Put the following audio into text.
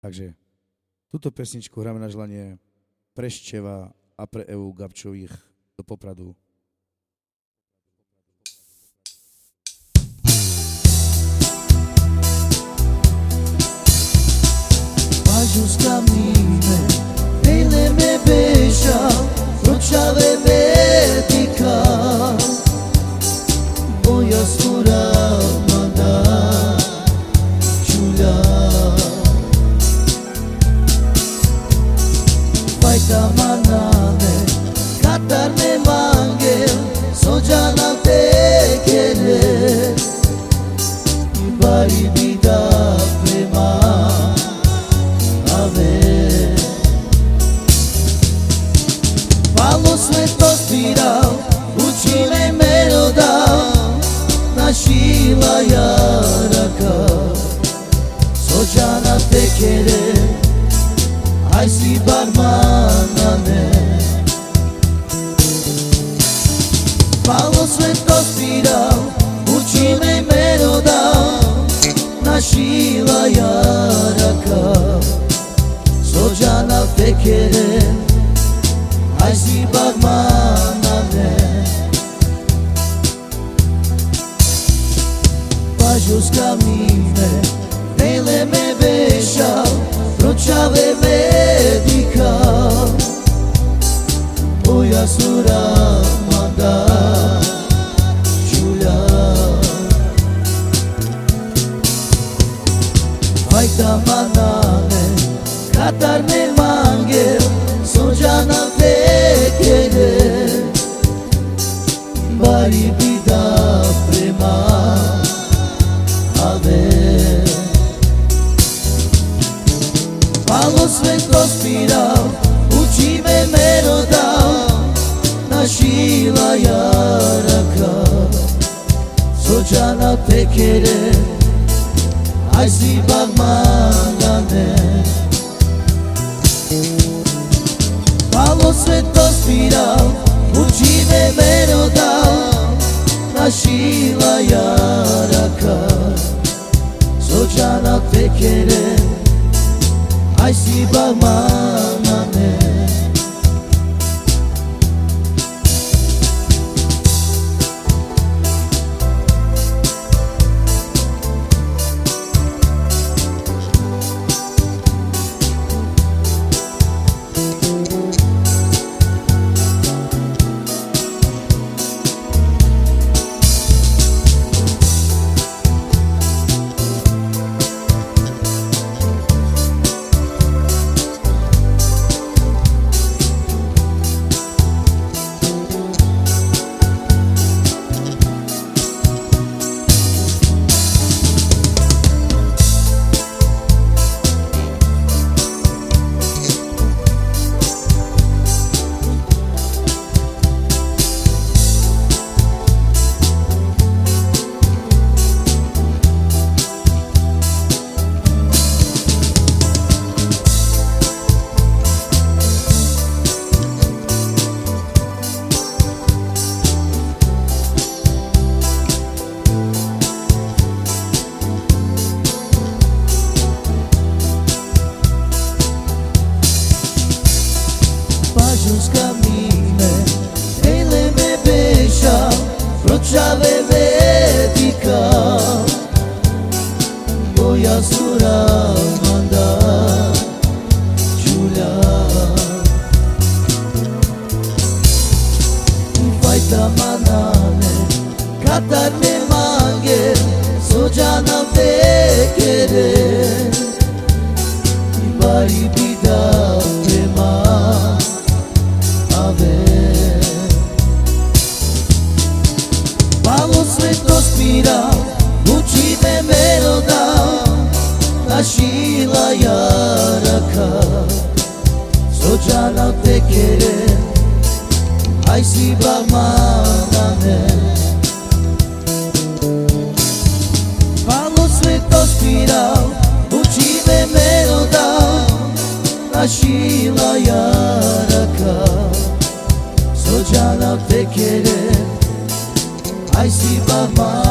Takže túto pesničku hráme na želanie pre Števa a pre Evu Gabčových do Popradu. Pažus camine, ele me beija, roceave medica, boia sura manda, Giulia. Faita manane, catarne mangel, sojana te querer, bari vida prema. Malo sveto spiral, uči me melodal, našila jaraka, sođana te kere, aj si barmana ne. Malo sveto spiral, uči me melodal, našila jaraka, sođana te kere, aj si barmana ne. Pažus camine, ele me beija, roceave medica, boia sura manda, Giulia. Faita manane, catarne mangel, sođana te querer, bari vida prema haver. Malo svetlo spiral, uči me melodal, našila jaraka, sođana te querer, aj si barmana ne. Malo svetlo spiral, uči me melodal, našila jaraka, sođana te querer, aj si barmana ne. Pažus camine, ele me beija, roceave medica, boia sura manda, Giulia. Faita manane, catarne mangel, sođana te querer, bari vida prema haver. Malo svetlo spiral, uči me melodal, našila jaraka, sođana te querer, aj si barmana ne. Malo svetlo spiral, uči me melodal, našila jaraka, sođana te querer, aj si barmana.